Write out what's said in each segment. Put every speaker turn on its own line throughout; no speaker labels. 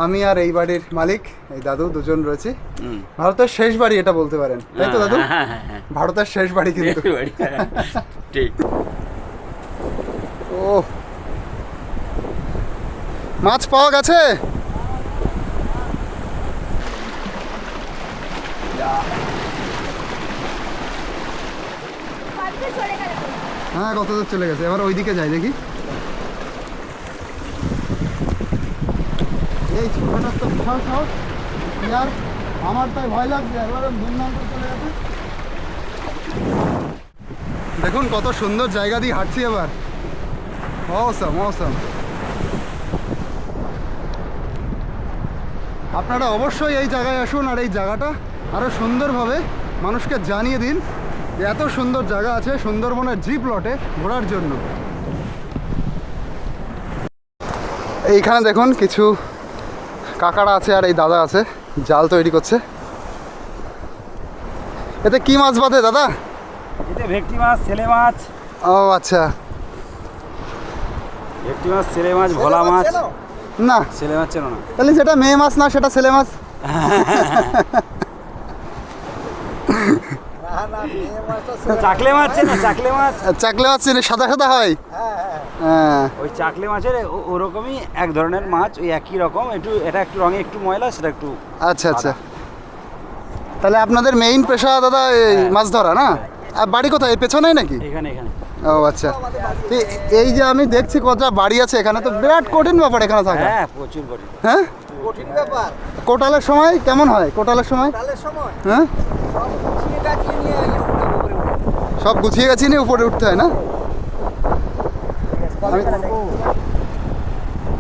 আমি আর এই বাড়ির মালিক এই দাদু দুজন রয়েছি। ভারতের শেষ বাড়ি এটা বলতে পারেন, তাই তো দাদু? ভারতের শেষ বাড়ি কিন্তু।
ঠিক।
ও, মাছ পাওয়া গেছে? হ্যাঁ, কত দূর চলে গেছে। এবার ওইদিকে যাই দেখি। এই ছোটটার তো বিশাল সাহস, আর আমার তাই ভয় লাগছে। এবার দুর্নাম করে চলে গেছে। দেখুন কত সুন্দর জায়গা দিয়ে হাঁটছি এবার। Awesome awesome. আপনারা অবশ্যই এই জায়গায় আসুন আর এই জায়গাটা আরও সুন্দরভাবে মানুষকে জানিয়ে দিন যে এত সুন্দর জায়গা আছে সুন্দরবনের জি প্লটে ঘোরার জন্য। এইখানে দেখুন কিছু কাকারা আছে আর এই দাদা আছে, জাল তৈরি করছে। এতে কি মাছ বাঁধে দাদা?
এতে ভেটকি মাছ, ছেলে মাছ।
ও আচ্ছা।
ভেটকি মাছ, ছেলে মাছ, ভোলা মাছ।
না,
ছেলে মাছ চেনো না?
তাহলে যেটা মেয়ে মাছ না সেটা ছেলে মাছ।
চাকলে মাছ চেনো? চাকলে মাছ।
চাকলে মাছ চিনি, সাদা সাদা হয়। হ্যাঁ,
ওই চাকলে মাছের ওরকমই এক ধরনের মাছ, ওই একই রকম। একটু এটা একটু রঙে একটু ময়লা, সেটা একটু।
আচ্ছা আচ্ছা। তাহলে আপনাদের মেইন পেশা দাদা এই মাছ ধরা না? আর বাড়ি কোথায়, এই পেছনেই নাকি?
এখানে এখানে।
ও আচ্ছা। এই যে আমি দেখছি কতটা বাড়ি আছে এখানে, তো বিরাট কঠিন ব্যাপার এখানে থাকা।
হ্যাঁ, প্রচুর কঠিন।
হ্যাঁ,
কঠিন ব্যাপার।
কোটালের সময় কেমন হয়? কোটালের সময় হ্যাঁ, সব গুছিয়ে গেছি নিয়ে উপরে উঠতে হয় না?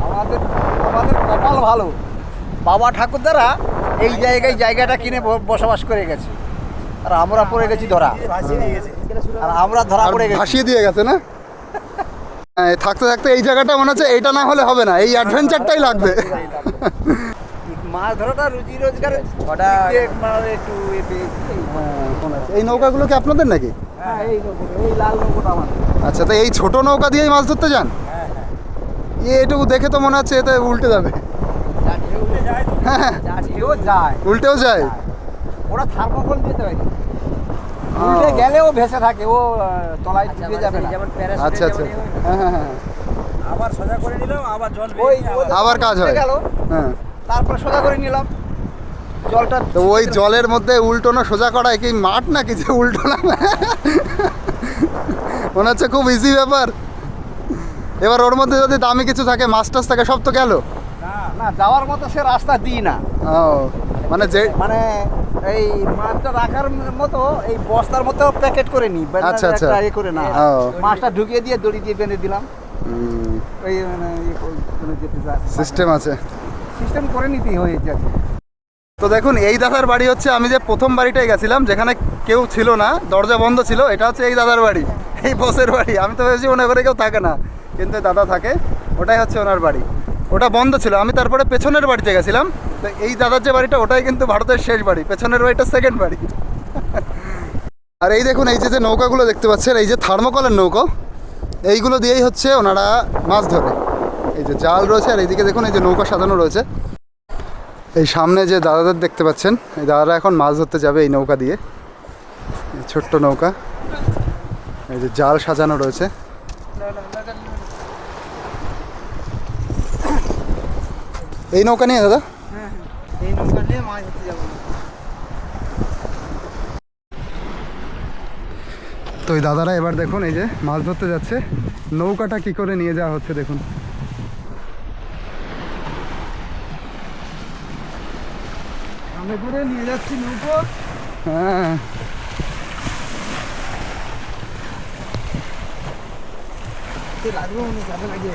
আমাদের আমাদের কপাল ভালো, বাবা ঠাকুরদারা এই জায়গাটা কিনে বসবাস করে গেছে, আর আমরা পড়ে গেছি ধরা, আর আমরা ধরা পড়ে গেছি।
ভাসিয়ে দিয়ে গেছে না? হ্যাঁ, থাকতে থাকতে এই জায়গাটা মনে হচ্ছে এইটা না হলে হবে না, এই অ্যাডভেঞ্চারটাই লাগবে।
মাছ ধরাটা রুজি রোজগারের একটু
এই নৌকাগুলো কি আপনাদের নাকি?
হ্যাঁ, এই লাল নৌকাটা আমাদের।
আচ্ছা, তো এই ছোট নৌকা দিয়েই মাছ ধরতে যান? এটুকু দেখে তো মনে হচ্ছে এতে উল্টে যাবে। হ্যাঁ,
জাটিও যায়,
উল্টেও যায়।
ওরা থার্মোকল দিতে হয়, উল্টে গেলেও ভেসে থাকে, ও তলায় ডুবে যাবে না।
আচ্ছা আচ্ছা। হ্যাঁ হ্যাঁ হ্যাঁ,
আবার সোজা করে নিলাম, আবার জল
ওই
আবার কাজ হয়।
গেল,
হ্যাঁ,
তারপর সোজা করে নিলাম জলটা।
তো ওই জলের মধ্যে উল্টোনো সোজা করা কি মাঠ নাকি যে উল্টো না? মনে হচ্ছে খুব ইজি ব্যাপার। এবার ওর মধ্যে যদি দামি কিছু থাকে, মাছ টাছ থাকে, সব তো গেল।
না, যাওয়ার মতো সে রাস্তা দিই না,
ও, মানে যে
মানে এই মাছটা রাখার মতো এই বস্তার মতো প্যাকেট করে নিই।
আচ্ছা, আচ্ছা।
ইয়ে করে না,
ও।
মাছটা ঢুকিয়ে দিয়ে দড়ি দিয়ে বেঁধে দিলাম। ওই মানে যেতে যায়
সিস্টেম আছে।
সিস্টেম করে নিতেই হয়েছে আর কি।
তো দেখুন এই দাদার বাড়ি হচ্ছে, আমি যে প্রথম বাড়িটায় গেছিলাম যেখানে কেউ ছিল না, দরজা বন্ধ ছিল, এটা হচ্ছে এই দাদার বাড়ি, এই বসের বাড়ি। আমি তো ভেবেছি মনে করে কেউ থাকে না, কিন্তু দাদা থাকে, ওটাই হচ্ছে ওনার বাড়ি। ওটা বন্ধ ছিল, আমি তারপরে পেছনের বাড়িতে গেছিলাম। তো এই দাদার যে বাড়িটা, ওটাই কিন্তু ভারতের শেষ বাড়ি, পেছনের বাড়িটা সেকেন্ড বাড়ি। আর এই দেখুন এই যে নৌকাগুলো দেখতে পাচ্ছেন, এই যে থার্মোকলের নৌকো, এইগুলো দিয়েই হচ্ছে ওনারা মাছ ধরে। এই যে জাল রয়েছে, আর এইদিকে দেখুন এই যে নৌকা সাজানো রয়েছে। এই সামনে যে দাদাদের দেখতে পাচ্ছেন, এই দাদারা এখন মাছ ধরতে যাবে এই নৌকা দিয়ে, এই ছোট্ট নৌকা। এই যে জাল সাজানো রয়েছে। এই নৌকা নিয়ে দাদা?
এই নৌকা নিয়ে মাছ ধরতে যাবো।
তো এই দাদারা এবার দেখুন এই যে মাছ ধরতে যাচ্ছে, নৌকাটা কি করে নিয়ে যাওয়া হচ্ছে দেখুন।
আমি করে নিয়ে যাচ্ছি নৌকো।
হ্যাঁ,
লাগবে মনে যাবে লাগে।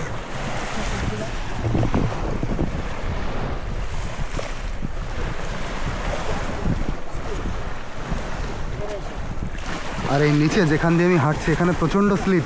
আর এই নিচে যেখান দিয়ে আমি হাঁটছি এখানে প্রচণ্ড স্লিপ।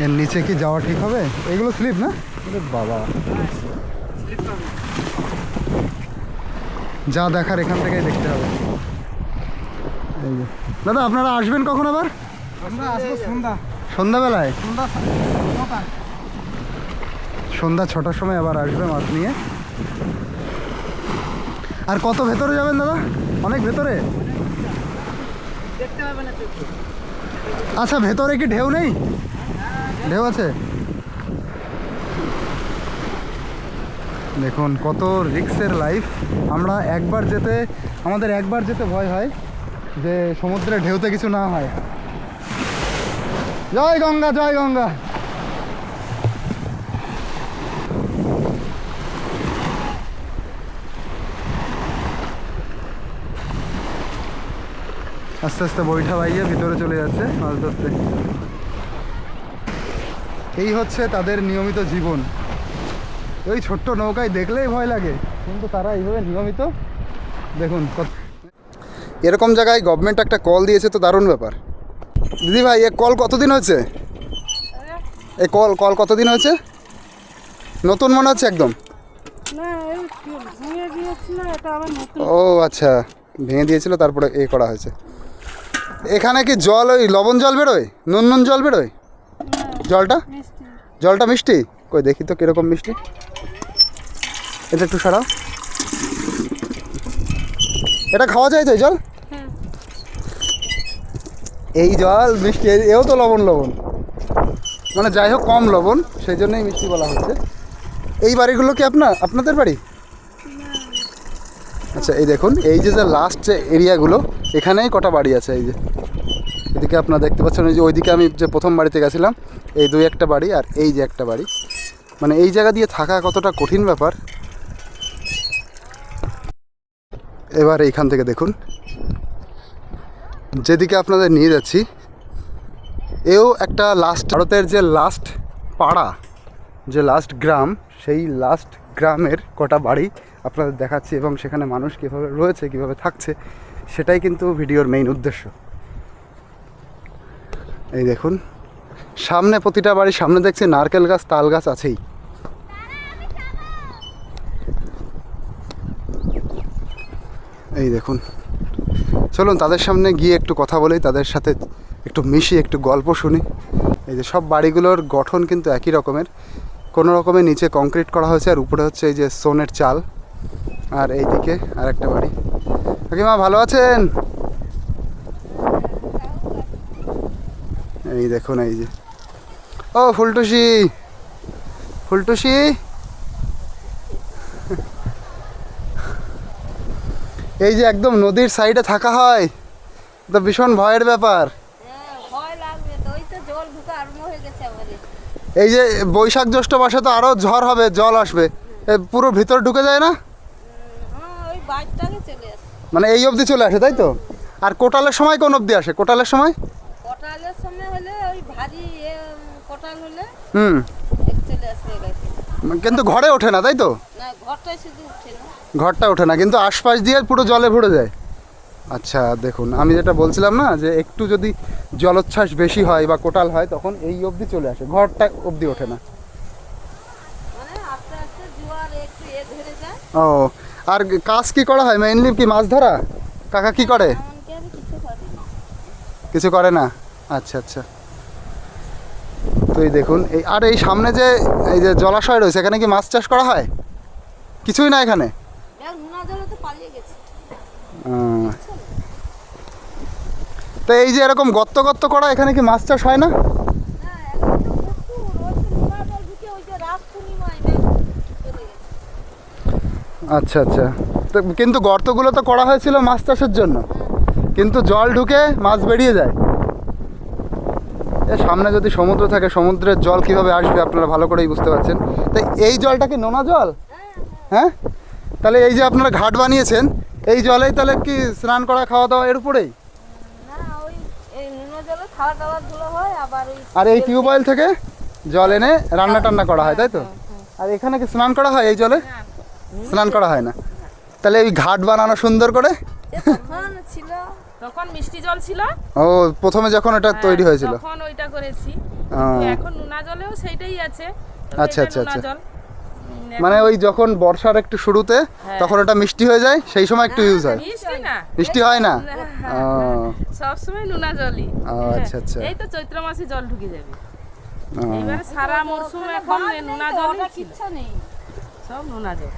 এর নিচে কি যাওয়া ঠিক হবে? এগুলো স্লিপ না? আরে বাবা, যা দেখার এখান থেকেই দেখতে হবে। এই যে দাদা, আপনারা আসবেন কখন আবার?
আমরা আসবো
সন্ধ্যাবেলায়, সন্ধ্যা 6টার সময় আবার আসবে মাছ নিয়ে। আর কত ভেতরে যাবেন দাদা? অনেক ভেতরে? আচ্ছা, ভেতরে কি ঢেউ নেই? ঢেউ আছে? দেখুন কত রিক্সের লাইফ। আমাদের একবার যেতে ভয় হয় যে সমুদ্রে ঢেউতে কিছু না হয়। জয় গঙ্গা, জয় গঙ্গা। আস্তে আস্তে বৈঠা বাইয়ে ভিতরে চলে যাচ্ছে মাছ ধরতে। এই হচ্ছে তাদের নিয়মিত জীবন। ওই ছোট্ট নৌকায় দেখলেই ভয় লাগে, কিন্তু তারা এইভাবে নিয়মিত। দেখুন এরকম জায়গায় গভর্নমেন্ট একটা কল দিয়েছে, তো দারুণ ব্যাপার। দিদি ভাই, এ কল কতদিন হয়েছে? এই কল কতদিন হয়েছে? নতুন মনে হচ্ছে একদম। ও আচ্ছা, ভেঙে দিয়েছিল তারপরে এ করা হয়েছে। এখানে কি জল ওই লবণ জল বেরোয়, নুন জল বেরোয়? জলটা মিষ্টি? কই দেখি তো কিরকম মিষ্টি। এটা একটু সরাও। এটা খাওয়া যায় তো এই জল? এই জল মিষ্টি, এও তো লবণ, মানে যাই হোক কম লবণ, সেই জন্যই মিষ্টি বলা হচ্ছে। এই বাড়িগুলো কি আপনাদের বাড়ি? আচ্ছা, এই দেখুন, এই যে লাস্ট যে এরিয়াগুলো, এখানেই কটা বাড়ি আছে। এই যে এদিকে আপনারা দেখতে পাচ্ছেন, এই যে ওইদিকে আমি যে প্রথম বাড়িতে গেছিলাম, এই 2-1টা বাড়ি, আর এই যে একটা বাড়ি। মানে এই জায়গা দিয়ে থাকা কতটা কঠিন ব্যাপার। এবার এইখান থেকে দেখুন, যেদিকে আপনাদের নিয়ে যাচ্ছি, এও একটা ভারতের যে লাস্ট পাড়া, যে লাস্ট গ্রাম, সেই লাস্ট গ্রামের কটা বাড়ি আপনাদের দেখাচ্ছি, এবং সেখানে মানুষ কীভাবে রয়েছে, কীভাবে থাকছে, সেটাই কিন্তু ভিডিওর মেইন উদ্দেশ্য। এই দেখুন, সামনে প্রতিটা বাড়ির সামনে দেখছি নারকেল গাছ, তাল গাছ আছেই। এই দেখুন, চলুন তাদের সামনে গিয়ে একটু কথা বলি, তাদের সাথে একটু মিশি, একটু গল্প শুনি। এই যে সব বাড়িগুলোর গঠন কিন্তু একই রকমের, কোনো রকমে নিচে কংক্রিট করা হয়েছে, আর উপরে হচ্ছে এই যে সোনের চাল। আর এইদিকে আর একটা বাড়ি। কাকিমা ভালো আছেন? এই দেখুন, এই যে ও ফুলটুসি, এই যে একদম নদীর সাইডে থাকা হয় তো ভীষণ ভয়ের ব্যাপার। এই যে বৈশাখ জ্যৈষ্ঠ মাসে তো আরো ঝড় হবে, জল আসবে, পুরো ভিতর ঢুকে যায় না? মানে এই অবধি চলে আসে, তাই তো? আর কোটালের সময় কোন অবধি আসে? কোটালের সময়
হলে ওই ভারী কোটাল হলে চলে আসবে।
কিন্তু ঘরে ওঠে না, তাই তো?
না, ঘরটাই শুধু উঠে না।
ঘরটা ওঠে না, কিন্তু আশপাশ দিয়ে পুরো জলে ভরে যায়। আচ্ছা দেখুন, আমি যেটা বলছিলাম না, যে একটু যদি জলোচ্ছ্বাস বেশি হয় বা কোটাল হয়, তখন এই অবধি চলে আসে, ঘরটা অবধি ওঠে না।
মানে আস্তে আস্তে জোয়ার একটু ধরে যায়।
ও, আর কাজ কি করা হয়? মেইনলি কি মাছ ধরা? কাকা কি করে? কিছু করে না? আচ্ছা আচ্ছা। তো এই দেখুন, এই সামনে যে এই যে জলাশয় রয়েছে, এখানে কি মাছ চাষ করা হয়? কিছুই না এখানে? তো এই যে এরকম গর্ত গর্ত করা, এখানে কি মাছ চাষ হয় না? আচ্ছা আচ্ছা। তো কিন্তু গর্তগুলো তো করা হয়েছিল মাছ চাষের জন্য, কিন্তু জল ঢুকে মাছ বেরিয়ে যায়। এর সামনে যদি সমুদ্র থাকে, সমুদ্রের জল কিভাবে আসবে আপনারা ভালো করেই বুঝতে পারছেন। তাই এই জলটা কি নোনা জল? হ্যাঁ, তাহলে এই যে আপনারা ঘাট বানিয়েছেন, এই জলেই তাহলে কি স্নান করা, খাওয়া দাওয়া এর উপরেই? আর এই টিউবওয়েল থেকে জল এনে রান্না টান্না করা হয়, তাই তো? আর এখানে কি স্নান করা হয় এই জলে? স্নান করা হয় না। তাহলে এই ঘাট বানানো সুন্দর করে,
তখন মিষ্টি জল ছিল।
ও প্রথমে যখন এটা তৈরি হয়েছিল,
তখন ওইটা করেছি। কিন্তু এখন নোনা জলেও সেইটাই আছে, তবে
আচ্ছা,
এটা
আচ্ছা,
নোনা
আচ্ছা।
জল।
মানে ওই যখন বর্ষার একটু শুরুতে
হ্যাঁ।
তখন এটা মিষ্টি হয়ে যায়, সেই সময় একটু ইউজ হয়।
মিষ্টি না,
মিষ্টি হয় না? ও
সবসময় নোনা জলই।
ও, আচ্ছা, আচ্ছা।
এই তো চৈত্র মাসে জল ঢুকে যাবে।
ও।
এইবারে সারা মরশুম এখন নোনা জল
কিচ্ছু নেই।
সব নোনা জল।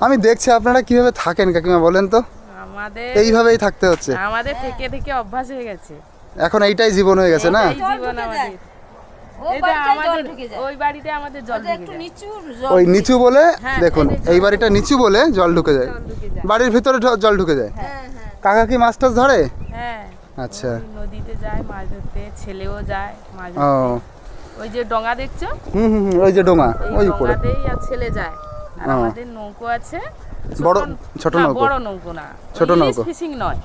আমি দেখছি আপনারা কিভাবে থাকেন কাকিমা, বলেন তো।
আমাদের
এইভাবেই থাকতে হচ্ছে,
আমাদের থেকে থেকে অভ্যাস হয়ে গেছে।
এখন এইটাই জীবন হয়ে গেছে না?
এই জীবন আমাদের।
ও
এই তো
বাড়িটায় জল
আমাদের
ঢুকে যায়।
ওই বাড়িতে আমাদের জল
ওটা
ঢুকে
একটু
যায়।
নিচু
ওই নিচু বলে
হ্যাঁ,
দেখুন,
এটাই
এই বাড়িটা নিচু বলে জল ঢুকে যায়,
জল ঢুকে যায়।
বাড়ির ভিতরে জল ঢুকে যায়।
হ্যাঁ হ্যাঁ।
কাকা কি মাছ টাছ ধরে?
হ্যাঁ,
আচ্ছা।
ওই নদীতে যায় মাছ ধরতে, ছেলেও যায় মাছ
ও
ধরতে। ওই যে ডঙ্গা দেখছো,
হুম হুম হুম, ওই যে ডোঙা
এই
ওই উপরে।
ডঙ্গাতেই আর ছেলে যায়। আর
ও।
আমাদের নৌকো আছে,
বড় ছোট
না,
নৌকো?
বড় নৌকো না,
ছোট নৌকো।
ফিশিং নয়।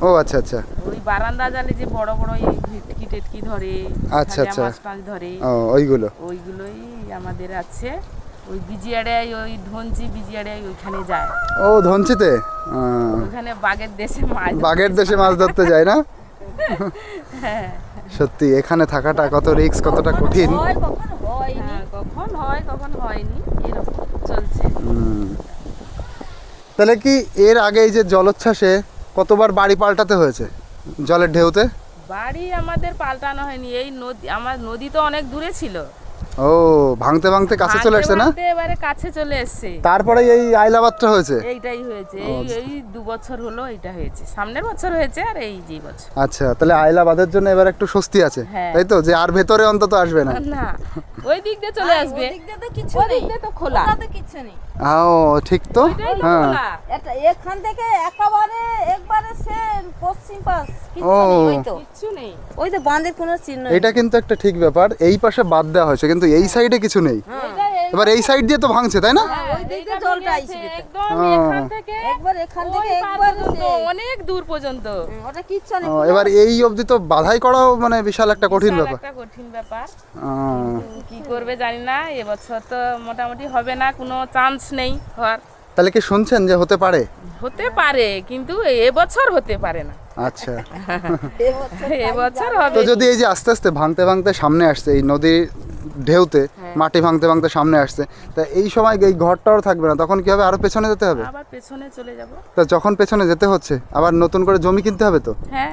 ও আচ্ছা আচ্ছা।
ওই বারান্দা জালে যে বড় বড় এই ভেটকি টেটকি ধরে,
আচ্ছা,
সাজা
আচ্ছা।
মাছ টাছ ধরে,
ও ওইগুলো।
ওইগুলোই আমাদের আছে। ওই বিজিয়াড়ায়, ওই ধনচি বিজিয়াড়ায় ওইখানে যায়।
ও ধনচিতে?
ওখানে বাঘের দেশে মাছ ধরতে
বাঘের দেশে মাছ ধরতে যায় না?
হ্যাঁ,
সত্যি এখানে থাকাটা কত রিস্ক, কতটা কঠিন।
হয় কখনো হয়নি।
হ্যাঁ, কখন হয় কখন হয়নি, এরকম চলছে।
হুম। তাহলে কি এর আগে এই যে জলোচ্ছ্বাসে কতবার বাড়ি পাল্টাতে হয়েছে জলের ঢেউতে?
বাড়ি আমাদের পাল্টানো হয়নি, এই নদী, আমার নদী তো অনেক দূরে ছিল।
ও ভাঙতে ভাঙতে কাছে চলে আসছে না?
ভাঙতে এবারে কাছে চলে এসছে।
তারপরে এই আইলাবাদটা হয়েছে।
এইটাই হয়েছে, এই 2 বছর হলো এটা হয়েছে, সামনের বছর হয়েছে আর এই যে বছর।
আচ্ছা, তাহলে আইলাবাদের জন্য এবার একটু স্বস্তি আছে,
হ্যাঁ।
তাই তো? যে আর ভেতরে অন্তত আসবে না।
না, ওই দিক দিয়ে চলে আসবে,
ওদিক দিয়ে তো কিচ্ছু
ওই
নেই।
দিক দিয়ে তো খোলা।
ওটাতে কিচ্ছু নেই।
ও ঠিক তো।
ওইটাই তো
হ্যাঁ।
খোলা।
এটা এখান থেকে একেবারে একবারে সে পশ্চিম পাশ কিচ্ছু
ও।
নেই। ওই তো
কিচ্ছু নেই।
ওই তো বাঁধের কোনো চিহ্ন নেই।
এটা কিন্তু একটা ঠিক ব্যাপার, এই পাশে বাদ দেওয়া হয়েছে কিন্তু এই সাইডে কিছু নেই। এবার এই সাইড দিয়ে তো ভাঙছে, তাই না?
হ্যাঁ, ওই দিক দিয়ে
এইটা
জলটা
ভেঙে
আইছে
আছে,
ভেতরে।
একদম
ও।
এখান থেকে
একবার এখান
ওই
থেকে
পার
একবার
পর্যন্ত,
সে-
অনেক দূর পর্যন্ত।
ওটা কিচ্ছু নেই।
ও, এবার এই অবধি তো বাধাই করাও মানে বিশাল একটা কঠিন
বিশাল
ব্যাপার।
একটা কঠিন ব্যাপার।
ও,
কি করবে জানি না, এবছর তো মোটামুটি হবে না, কোনো চান্স নেই হওয়ার।
তাহলে কি শুনছেন যে হতে পারে?
হতে পারে কিন্তু এবছর হতে পারে না,
আচ্ছা।
এবছর হবে।
তো যদি এই যে আস্তে আস্তে ভাঙতে ভাঙতে সামনে আসছে এই নদীর ঢেউতে, মাটি ভাঙতে ভাঙতে সামনে আসছে, তা এই সময় এই ঘরটাও থাকবে না, তখন কি হবে? আরো পেছনে যেতে হবে।
আবার পেছনে চলে যাব।
তা যখন পেছনে যেতে হচ্ছে আবার নতুন করে জমি কিনতে হবে তো।
হ্যাঁ,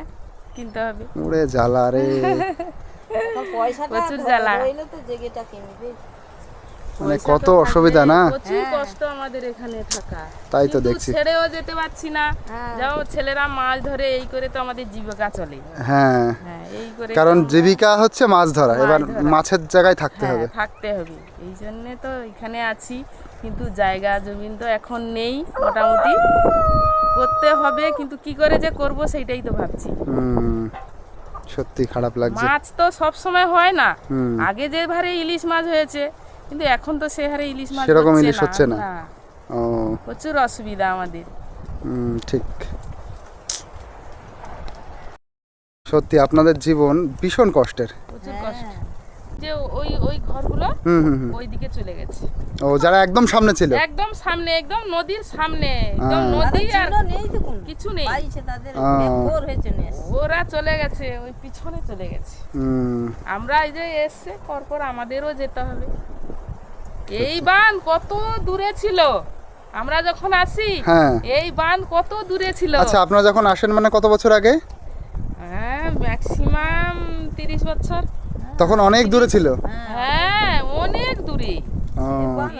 কিনতে হবে।
উড়ে জ্বালা রে।
এখন পয়সাটা
প্রচুর জ্বালা।
রইলে তো জেগেটা কিনবে।
মানে
পয়সা
কত
তো থাকলে
অসুবিধা না?
প্রচুর কষ্ট আমাদের এখানে থাকা।
তাই তো
কিন্তু
দেখছি।
ছেড়েও যেতে পারছি না।
হ্যাঁ।
যাও, ছেলেরা মাছ ধরে, এই করে তো আমাদের জীবিকা চলে।
হ্যাঁ,
হ্যাঁ, এই করে
কারণ
তো-
জীবিকা হচ্ছে মাছ ধরা,
মাছ
এবার
ধরা।
মাছের জায়গায় থাকতে
হ্যাঁ,
হবে।
থাকতে হবে, এই জন্যে তো এখানে আছি। কিন্তু জায়গা জমিন তো এখন নেই, মোটামুটি করতে হবে, কিন্তু কি করে যে করব সেইটাই তো ভাবছি।
হুম, সত্যি খারাপ লাগছে।
মাছ তো সব সময় হয় না।
হুম।
আগে যে হারে ইলিশ মাছ হয়েছে, কিন্তু এখন তো সে হারে ইলিশ মাছ
সেরকম ইলিশ হচ্ছে না। ও
প্রচুর অসুবিধা আমাদের।
ঠিক। সত্যি আপনাদের জীবন ভীষণ কষ্টের।
প্রচুর কষ্ট। যে ওই ওই ঘরগুলো
হুম হুম হুম।
ওই দিকে চলে গেছে,
ও যারা একদম সামনে ছিল।
একদম সামনে, একদম নদীর সামনে, একদম
হ্যাঁ।
নদী আর
চিহ্ন নেই তো কোনো।
কিছু নেই।
পাইছে তাদের
আহ।
বেঘোর হয়েছে নেস।
ওরা চলে গেছে, ওই পিছনে চলে গেছে।
হুম,
আমরা এই যে এসছে পরপর আমাদেরও যেতে হবে। এই বাঁধ কত দূরে ছিল আমরা যখন আসি,
হ্যাঁ।
এই বাঁধ কত দূরে ছিল।
আচ্ছা, আপনারা যখন আসেন মানে কত বছর আগে?
হ্যাঁ, ম্যাক্সিমাম 30 বছর।
তখন অনেক দূরে ছিল।
হ্যাঁ, অনেক দূরে,
ও,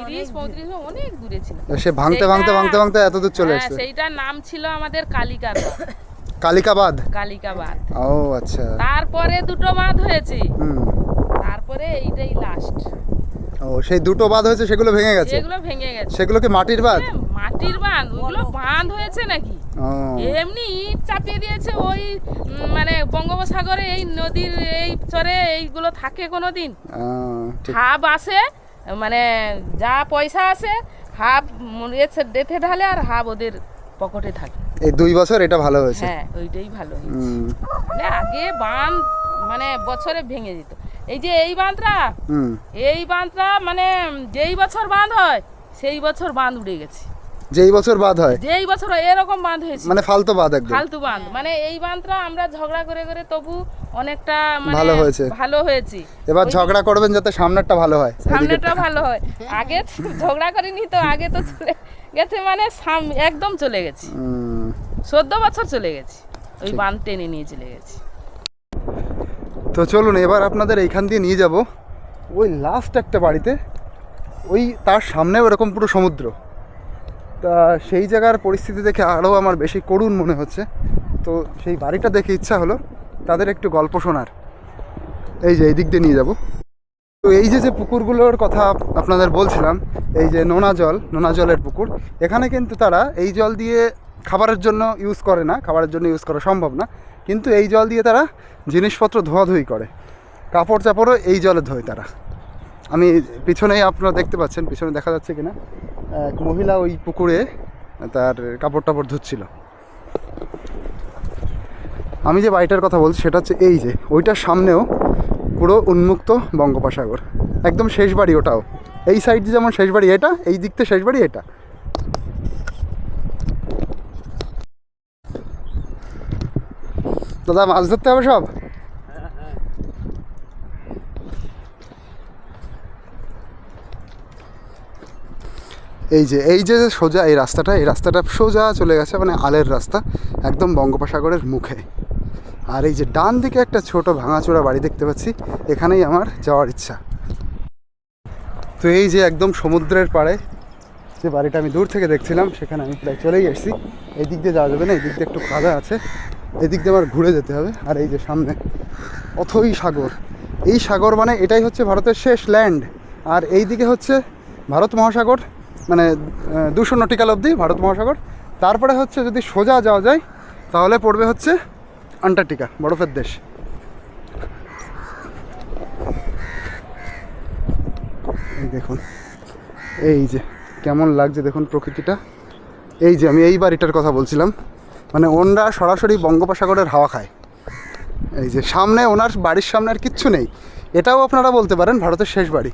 30-35 অনেক দূরে ছিল।
সে ভাঙতে ভাঙতে
সেইটা-
ভাঙতে ভাঙতে এত দূর চলে
হ্যাঁ,
এসেছে।
সেইটার নাম ছিল আমাদের কালিকাবাদ।
কালিকাবাদ।
কালিকাবাদ।
ও আচ্ছা।
তারপরে দুটো বাঁধ হয়েছে,
হুম।
তারপরে এইটাই লাস্ট।
ও সেই দুটো বাঁধ হয়েছে, সেগুলো ভেঙে গেছে।
যেগুলো ভেঙে গেছে,
সেগুলো কি মাটির বাঁধ?
এ, মাটির বাঁধ, ওগুলো বাঁধ হয়েছে নাকি?
ও
এমনি ইট চাপিয়ে দিয়েছে ওই মানে বঙ্গোপসাগরে, এই নদীর এই চরে এইগুলো থাকে কোনোদিন?
ও, ঠিক।
হাফ আসে, মানে যা পয়সা আসে হাফ ডেথে ঢালে, আর হাফ ওদের পকেটে থাকে।
এই 2 বছর এটা ভালো হয়েছে।
হ্যাঁ, ওইটাই ভালো হয়েছে।
হুম
মানে আগে বাঁধ মানে বছরে ভেঙে যেত। এই যে এই বাঁধটা,
হুম।
এই বাঁধটা মানে যেই বছর বাঁধ হয় সেই বছর বাঁধ উড়ে গেছে।
যেই বছর বাঁধ হয়
যেই বছর এরকম বাঁধ হয়েছে,
মানে ফালতু বাঁধ একদম।
ফালতু বাঁধ, মানে এই বাঁধটা আমরা ঝগড়া করে করে তবু অনেকটা মানে
ভালো হয়েছে।
ভালো হয়েছে।
এবার ঝগড়া করবেন যাতে সামনেরটা ভালো হয়।
সামনেটা ভালো হয়, আগে ঝগড়া করিনি তো, আগে তো চলে গেছে মানে একদম চলে গেছে, 14 বছর চলে গেছে, ওই বাঁধ টেনে নিয়ে চলে গেছে।
তো চলুন এবার আপনাদের এইখান দিয়ে নিয়ে যাব ওই লাস্ট একটা বাড়িতে, ওই তার সামনে ওরকম পুরো সমুদ্র। তা সেই জায়গার পরিস্থিতি দেখে আরও আমার বেশি করুণ মনে হচ্ছে। তো সেই বাড়িটা দেখে ইচ্ছা হলো তাদের একটু গল্প শোনার। এই যে এই দিক দিয়ে নিয়ে যাব। তো এই যে যে পুকুরগুলোর কথা আপনাদের বলছিলাম, এই যে নোনা জলের পুকুর, এখানে কিন্তু তারা এই জল দিয়ে খাবারের জন্য ইউজ করে না, খাবারের জন্য ইউজ করা সম্ভব না, কিন্তু এই জল দিয়ে তারা জিনিসপত্র ধোয়াধুয়ি করে, কাপড় চাপড়ও এই জলে ধোয় তারা। আমি পিছনেই আপনারা দেখতে পাচ্ছেন, পিছনে দেখা যাচ্ছে কিনা, এক মহিলা ওই পুকুরে তার কাপড় টাপড় ধুচ্ছিল। আমি যে বাড়িটার কথা বলছি সেটা হচ্ছে এই যে ওইটার সামনেও পুরো উন্মুক্ত বঙ্গোপসাগর, একদম শেষ বাড়ি ওটাও। এই সাইড দিয়ে যেমন শেষ বাড়ি এটা, এই দিক থেকে শেষ বাড়ি এটা। দাদা মাছ ধরতে হবে সব? এই যে সোজা এই রাস্তাটা সোজা চলে গেছে, মানে আলের রাস্তা, একদম বঙ্গোপসাগরের মুখে। আর এই যে ডান দিকে একটা ছোট ভাঙাচোরা বাড়ি দেখতে পাচ্ছি, এখানেই আমার যাওয়ার ইচ্ছা। তো এই যে একদম সমুদ্রের পাড়ে যে বাড়িটা আমি দূর থেকে দেখছিলাম, সেখানে আমি প্রায় চলেই এসেছি। এই দিক দিয়ে যাওয়া যাবে না, এই দিক দিয়ে একটু কাদা আছে, এই দিক দিয়ে আমার ঘুরে যেতে হবে। আর এই যে সামনে অথই সাগর, এই সাগর মানে এটাই হচ্ছে ভারতের শেষ ল্যান্ড। আর এই দিকে হচ্ছে ভারত মহাসাগর, মানে 200 নটিক্যাল অবধি ভারত মহাসাগর। তারপরে হচ্ছে যদি সোজা যাওয়া যায় তাহলে পড়বে হচ্ছে আন্টার্কটিকা, বরফের দেশ। এই দেখুন, এই যে কেমন লাগছে দেখুন প্রকৃতিটা। এই যে আমি এই বাড়িটার কথা বলছিলাম, মানে ওনারা সরাসরি বঙ্গোপসাগরের হাওয়া খায়। এই যে সামনে ওনার বাড়ির সামনে আর কিচ্ছু নেই, এটাও আপনারা বলতে পারেন ভারতের শেষ বাড়ি।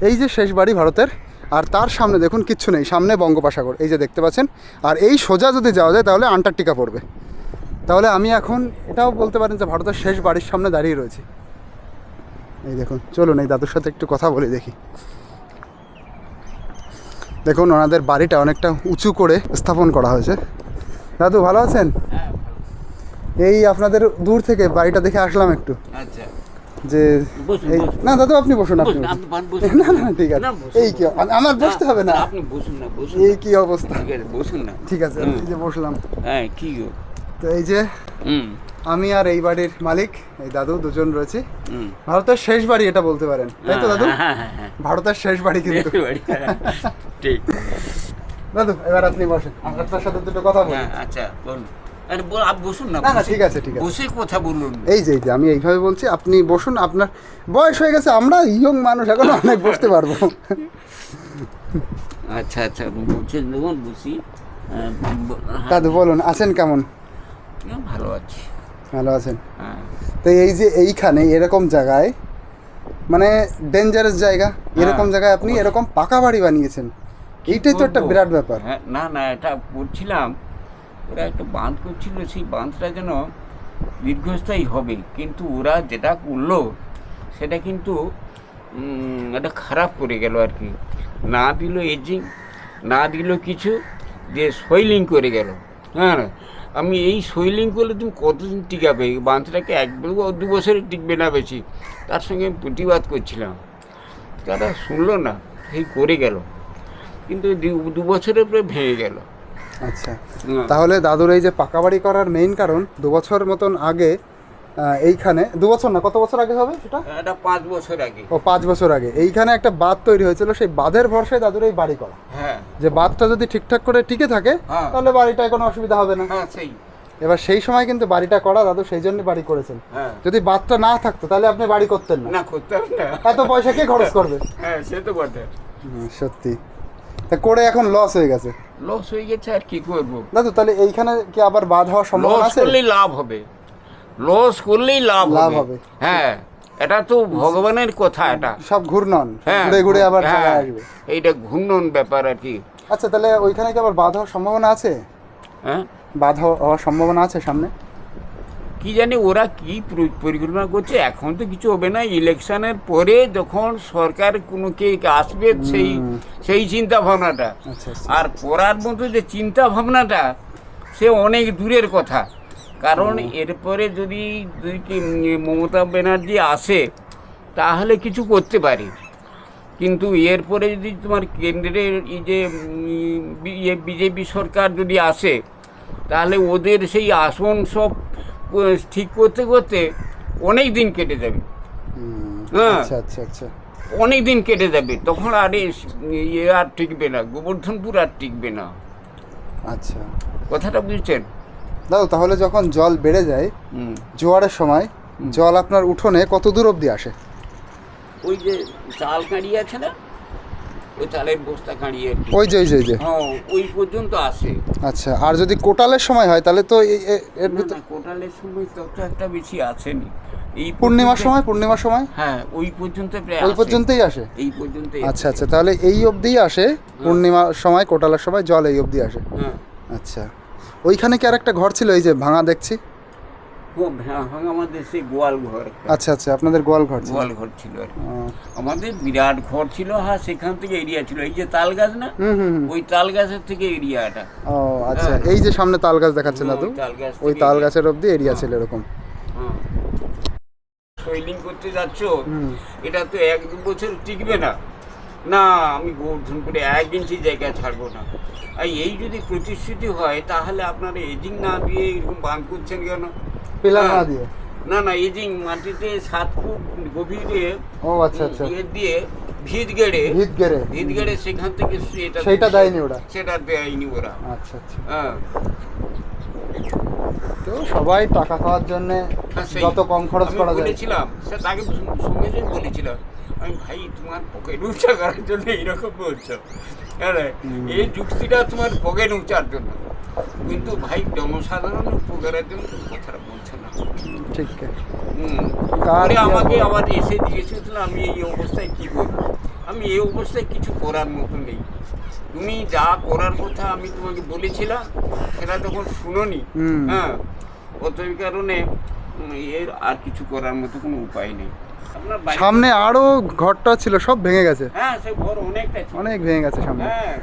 এই যে শেষ বাড়ি ভারতের, আর তার সামনে দেখুন কিচ্ছু নেই, সামনে বঙ্গোপসাগর এই যে দেখতে পাচ্ছেন। আর এই সোজা যদি যাওয়া যায় তাহলে আন্টার্কটিকা পড়বে। তাহলে আমি এখন এটাও বলতে পারেন যে ভারতের শেষ বাড়ির সামনে দাঁড়িয়ে রয়েছি। এই দেখুন, চলুন এই দাদুর সাথে একটু কথা বলে দেখি। দেখুন ওনাদের বাড়িটা অনেকটা উঁচু করে স্থাপন করা হয়েছে। দাদু ভালো আছেন? এই আপনাদের দূর থেকে বাড়িটা দেখে আসলাম একটু।
আচ্ছা,
যে এই না দাদু আপনি বসুন, আপনি না না ঠিক আছে। এই কি আমার বসতে হবে না,
আপনি বসুন না, বসুন।
এই কি অবস্থা?
ঠিক আছে, বসুন না।
ঠিক আছে, এই যে বসলাম।
হ্যাঁ, কি গো?
তো এই যে আমি আর এই বাড়ির মালিক এই দাদু দুজন রয়েছি। ভারতের শেষ বাড়ি এটা বলতে পারেন, তাই তো দাদু? ভারতের শেষ বাড়ি কিন্তু।
ঠিক।
দাদু এবার আপনি বসেন, আপনার সাথে দুটো কথা বলি।
আচ্ছা বলুন। আরে বসুন না।
না না ঠিক আছে ঠিক আছে,
বসে কথা বলুন।
এই যে আমি এইভাবে বলছি, আপনি বসুন। আপনার বয়স হয়ে গেছে, আমরা ইয়ং মানুষ, এখন অনেক বসতে পারবো।
আচ্ছা আচ্ছা, বলছেন দেখুন বসি।
দাদু বলুন, আছেন কেমন?
ভালো আছি।
ভালো আছেন? তো এই যে এইখানে এরকম জায়গায়, মানে ডেঞ্জারাস জায়গা, এরকম জায়গায় আপনি এরকম পাকা বাড়ি বানিয়েছেন, এইটাই তো একটা বিরাট ব্যাপার।
না না, এটা করছিলাম, ওরা একটা বাঁধ করছিল, সেই বাঁধটা যেন দীর্ঘস্থায়ী হবে, কিন্তু ওরা যেটা করলো সেটা কিন্তু এটা খারাপ করে গেল আর কি। না দিল এজিং, না দিল কিছু, যে সোয়েলিং করে গেল। হ্যাঁ, আমি এই সোয়েলিং করলে তুমি কতদিন টিকাবে? বাঁধটাকে 1-2 বছরে টিকবে না বেশি। তার সঙ্গে আমি প্রতিবাদ করছিলাম, তারা শুনলো না, সেই করে গেল, কিন্তু 2 বছরের পরে ভেঙে গেল।
আচ্ছা, তাহলে দাদুর এই যে পাকা বাড়ি করার মেইন কারণ 2 বছর মতন আগে এইখানে, 2 বছর না, কত বছর আগে হবে সেটা?
এটা 5 বছর আগে।
ও 5 বছর আগে এইখানে একটা বাঁধ তৈরি হয়েছিল, সেই বাঁধের ভরসায় দাদুর এই বাড়ি করা।
হ্যাঁ,
যে বাঁধটা যদি ঠিকঠাক করে টিকে থাকে তাহলে বাড়িটায় কোনো অসুবিধা হবে না।
হ্যাঁ সেই।
এবার সেই সময় কিন্তু বাড়িটা করা দাদু সেই জন্য বাড়ি করেছেন। যদি বাঁধটা না থাকতো তাহলে আপনি বাড়ি করতেন না।
না, করতাম না।
এত পয়সা কে খরচ করবে?
হ্যাঁ, সে তো বটে।
সত্যি। তা করে এখন লস হয়ে গেছে।
লস হয়ে গেছে, আর কি করবো
দাদু? তাহলে এইখানে কি আবার বাঁধ হওয়ার সম্ভাবনা আছে?
লস করলেই লাভ হবে, লস করলেই লাভ হবে। হ্যাঁ, এটা তো ভগবানের কথা, এটা
সব ঘূর্ণন,
হ্যাঁ,
ঘুরে ঘুরে আবার
হ্যাঁ,
চলে আসবে।
এইটা ঘূর্ণন ব্যাপার আর কি।
আচ্ছা, তাহলে ওইখানে কি আবার বাঁধ হওয়ার সম্ভাবনা আছে?
হ্যাঁ,
বাঁধ হওয়ার সম্ভাবনা আছে সামনে?
কি জানি ওরা কি পরিকল্পনা করছে, এখন তো কিছু হবে না। ইলেকশনের পরে যখন সরকার কোনো কে আসবে সেই চিন্তা ভাবনাটা,
আচ্ছা আচ্ছা।
আর করার মতো যে চিন্তা ভাবনাটা সে অনেক দূরের কথা। কারণ এরপরে যদি মমতা ব্যানার্জি আসে তাহলে কিছু করতে পারে, কিন্তু এরপরে যদি তোমার কেন্দ্রের এই যে বিজেপি সরকার যদি আসে তাহলে ওদের সেই আসন সব ঠিক করতে করতে অনেক দিন কেটে যাবে। হ্যাঁ,
আচ্ছা আচ্ছা আচ্ছা।
অনেক দিন কেটে যাবে, তখন আর ইয়ে আর টিকবে না, গোবর্ধনপুর আর টিকবে না।
আচ্ছা
কথাটা বুঝছেন?
দাদু, তাহলে যখন জল বেড়ে যায় জোয়ারের সময়, জল আপনার উঠোনে কত দূর অবধি আসে?
ওই যে চাল কাঁড়িয়ে আছে না, ওই চালের বস্তা কাঁড়িয়ে
ওই যে ওই যে ওই যে
হ্যাঁ, ওই পর্যন্ত আসে।
আচ্ছা, আর যদি কোটালের সময় হয় তাহলে তো এর
না,
ভিতর
না, কোটালের সময় তত একটা বেশি আসেনি। এই
পূর্ণিমার
পর্যন্ত-
পূর্ণিমার সময়
হ্যাঁ, ওই পর্যন্ত প্রায়
ওই
আসে।
পর্যন্তই আসে।
এই পর্যন্ত
আচ্ছা আচ্ছা, তাহলে এই অবধিই আসে পূর্ণিমার সময়, কোটালের সময় জল এই অবধি আসে।
হ্যাঁ,
আচ্ছা, ওইখানে কি আর একটা ঘর ছিল এই যে ভাঙা দেখছি?
ও ভাঙা আমাদের সেই গোয়াল ঘর একটা।
আচ্ছা আচ্ছা, আপনাদের গোয়াল ঘর ছিল।
গোয়াল ঘর ছিল আর কি।
ও,
আমাদের বিরাট ঘর ছিল। হ্যাঁ, সেখান থেকে এরিয়া ছিল, এই যে তাল গাছ না,
হুম হুম হুম।
ওই তাল গাছের থেকে এরিয়াটা।
ও আচ্ছা,
হ্যাঁ।
এই যে সামনে তাল গাছ দেখাচ্ছে দাদু,
ওই তাল গাছ
ওই
থেকে
তাল
area।
গাছের অবধি এরিয়া ছিল এরকম।
হ্যাঁ, সোয়েলিং করতে যাচ্ছ,
হুম।
এটা তো 1-2 বছর টিকবে না। না, আমি গোবর্ধনপুরে 1 ইঞ্চি জায়গা ছাড়বো না। আর এই যদি প্রতিশ্রুতি হয় তাহলে আপনারা এজিং না দিয়ে এরকম বাঁধ করছেন কেন?
পিলার না
হ্যাঁ।
দিয়ে?
না না, এজিং মাটিতে 7 ফুট গভীরে
ও আচ্ছা আচ্ছা,
ইয়ে দিয়ে ভিত
গেড়ে
গেড়ে সেখান থেকে
সেইটা দেয়নি ওরা?
সেটা দেয়নি ওরা।
আচ্ছা আচ্ছা।
হ্যাঁ,
তো সবাই টাকা খাওয়ার জন্য
হ্যাঁ, সেই।
যত কম খরচ
আমি
করা যায়।
বলেছিলাম, সে তাকে সঙ্গে সঙ্গে বলেছিলাম, আমি ভাই তোমার পকেট উঁচা করার জন্য এইরকম বলছো, হ্যাঁ, এই যুক্তিটা তোমার পকেট উঁচার জন্য, কিন্তু ভাই জনসাধারণ উপকারের জন্য কথাটা বলছো না।
ঠিক।
পরে
কি আর
আমাকে
বলবো?
আবার এসে জিজ্ঞেস করছিল আমি এই অবস্থায় কী করবো। আমি এই অবস্থায় কিছু করার মতো নেই। তুমি যা করার কথা আমি তোমাকে বলেছিলাম সেটা তখন শুনোনি।
হুম।
হ্যাঁ, ওই কারণে এর আর কিছু করার মতো কোনো উপায় নেই। আপনার বাড়ি-
সামনে আরো ঘরটা ছিল, সব ভেঙে গেছে,
হ্যাঁ, সে ঘর অনেকটা ছিল।
অনেক ভেঙে গেছে সামনে।
হ্যাঁ,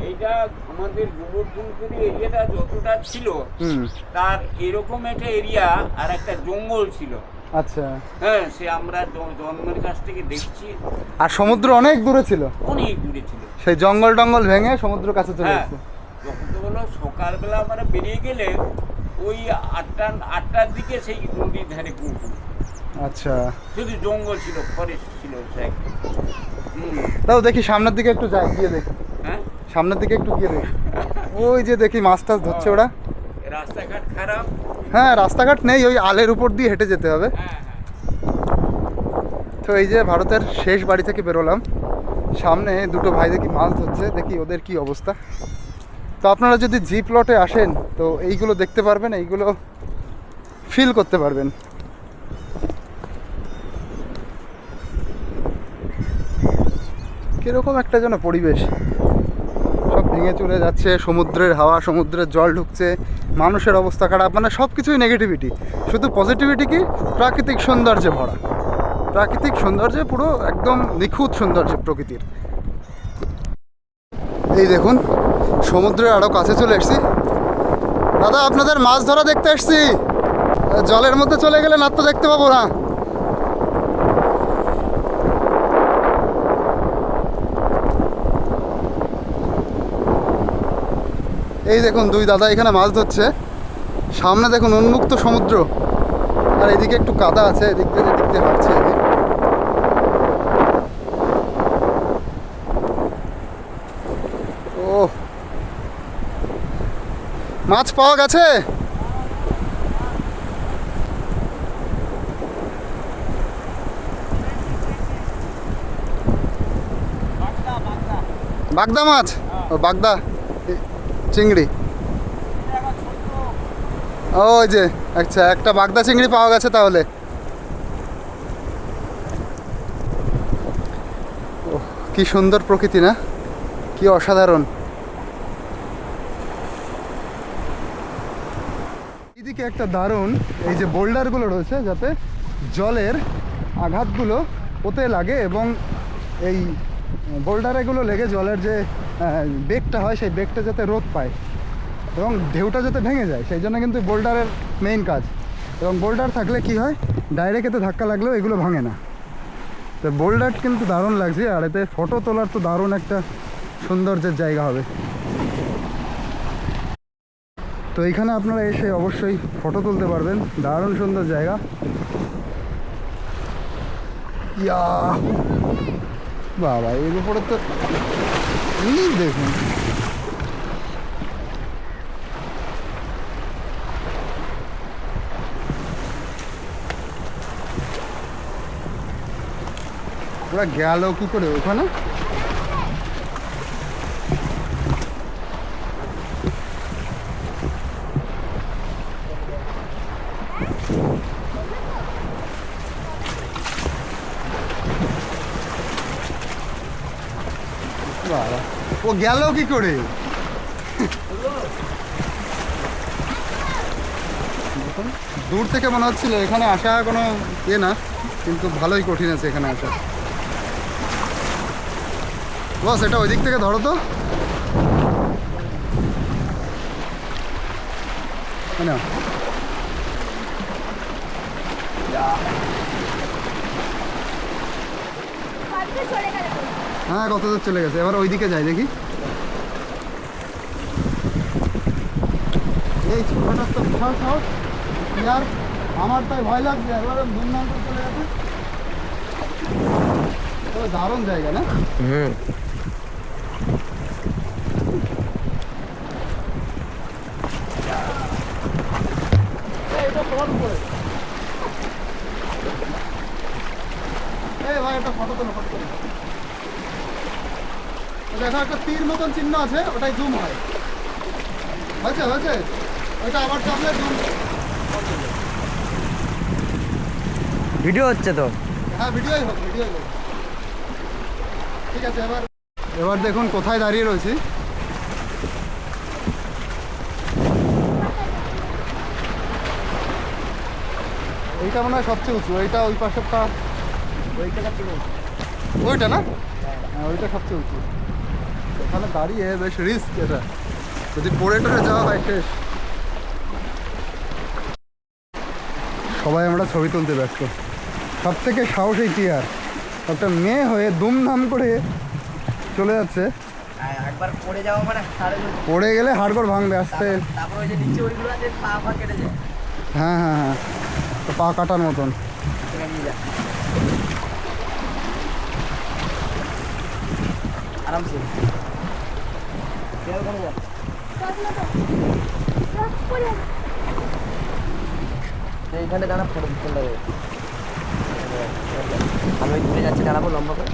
এইটা আমাদের গোবর্ধনপুর এরিয়াটা যতটা ছিল
হুম।
তার এরকম একটা এরিয়া আর একটা জঙ্গল ছিল।
আচ্ছা,
হ্যাঁ, সে আমরা জন্মের কাছ থেকে দেখছি
আর সমুদ্র অনেক দূরে ছিল,
অনেক দূরে ছিল।
সেই জঙ্গল টঙ্গল ভেঙে সমুদ্র কাছে চলে
হ্যাঁ,
এসেছে।
যখন তো হলো সকালবেলা আমরা বেরিয়ে গেলে ওই 8টার দিকে সেই নদীর ধারে পৌঁছব।
আচ্ছা,
শুধু জঙ্গল ছিল, ফরেস্ট ছিল সে একদম।
তাও দেখি সামনের দিকে একটু যাই, গিয়ে দেখি
হ্যাঁ,
সামনের দিকে একটু গিয়ে দেখি। ওই যে দেখি মাছ টাছ ধরছে ওরা।
রাস্তাঘাট খারাপ।
হ্যাঁ, রাস্তাঘাট নেই, ওই আলের উপর দিয়ে হেঁটে যেতে হবে।
হ্যাঁ, হ্যাঁ,
তো এই যে ভারতের শেষ বাড়ি থেকে বেরোলাম, সামনে দুটো ভাই দেখি মাছ ধরছে, দেখি ওদের কি অবস্থা। তো আপনারা যদি জি প্লটে আসেন তো এইগুলো দেখতে পারবেন, এইগুলো ফিল করতে পারবেন। কীরকম একটা যেন পরিবেশ, সব ভেঙে চলে যাচ্ছে, সমুদ্রের হাওয়া, সমুদ্রের জল ঢুকছে, মানুষের অবস্থা খারাপ, মানে সব কিছুই নেগেটিভিটি। শুধু পজিটিভিটি কি, প্রাকৃতিক সৌন্দর্যে ভরা, প্রাকৃতিক সৌন্দর্যে পুরো একদম নিখুঁত সৌন্দর্য প্রকৃতির। এই দেখুন, সমুদ্রের আরও কাছে চলে এসেছি। দাদা, আপনাদের মাছ ধরা দেখতে এসেছি, জলের মধ্যে চলে গেলে না তো দেখতে পাবো না। এই দেখুন, দুই দাদা এখানে মাছ ধরছে, সামনে দেখুন উন্মুক্ত সমুদ্র, আর এদিকে একটু কাদা আছে, এদিক দিয়ে হাঁটছে এদিকে। ও, মাছ পাওয়া গেছে? বাগদা মাছ? ও, বাগদা চিংড়ি। ওই যে, আচ্ছা, একটা বাগদা চিংড়ি পাওয়া গেছে তাহলে। ও, কি সুন্দর প্রকৃতি না, কি অসাধারণ। একটা দারুণ এই যে বোল্ডারগুলো রয়েছে, যাতে জলের আঘাতগুলো ওতে লাগে এবং এই বোল্ডারেগুলো লেগে জলের যে বেগটা হয় সেই বেগটা যাতে রোধ পায় এবং ঢেউটা যাতে ভেঙে যায়, সেই জন্য কিন্তু বোল্ডারের মেইন কাজ। এবং বোল্ডার থাকলে কি হয়, ডাইরেক্ট এতে ধাক্কা লাগলেও এগুলো ভাঙে না। তো বোল্ডার কিন্তু দারুণ লাগছে, আর এতে ফটো তোলার তো দারুণ একটা সৌন্দর্যের জায়গা হবে। তো এইখানে আপনারা এসে অবশ্যই ফটো তুলতে পারবেন, দারুণ সুন্দর জায়গা। ইয়া বাবা, এর উপরে তো দেখুন, ওরা গেল কি করে ওখানে? বাবা, ও গেল কি করে? দূর থেকে মনে হচ্ছিল এখানে আসা কোনো ইয়ে না, কিন্তু ভালোই কঠিন আছে এখানে আসা। বস, এটা ওই দিক থেকে ধরো তো না। হ্যাঁ, কত দূর চলে গেছে, এবার ওইদিকে যাই দেখি। এই ছোটটা তো বিশাল সাহস, আর আমার তাই ভয় লাগছে, এবারে ধুমধাম করে চলে গেছে। তবে দারুণ জায়গা না? ভাই, একটা ফটো তোলো, ফটো তোলো। দেখো, একটা তীর মতন চিহ্ন আছে, ওটাই জুম হয়। হয়েছে হয়েছে, ওইটা আবার চাপলে জুম।
ভিডিও হচ্ছে তো?
হ্যাঁ, ভিডিওই হোক, ভিডিওই হোক। ঠিক আছে, এবার দেখুন কোথায় দাঁড়িয়ে রয়েছি। এইটা মনে হয় সবচেয়ে উঁচু, এইটা ওই পাশেরটা, ওইটা না? হ্যাঁ, ওইটা সবচেয়ে উঁচু। এখানে দাঁড়িয়ে বেশ রিস্ক, এটা যদি পড়ে টরে যাওয়া হয় শেষ। সবাই আমরা ছবি তুলতে ব্যস্ত। সব থেকে সাহসী কি আর, একটা মেয়ে হয়ে দুমধাম করে চলে যাচ্ছে।
একবার পড়ে যাওয়া মানে
পড়ে গেলে হাড়গোড় ভাঙবে আসতে।
তারপর ওই যে নিচে ওইগুলো আছে, পা পা কেটে যায়।
হ্যাঁ হ্যাঁ হ্যাঁ, তো পা কাটার মতন।
আরামসে এইখানে দাঁড়া, ফটো তুলতে হবে। আমি ঘুরে যাচ্ছি, দাঁড়াবো লম্বা করে।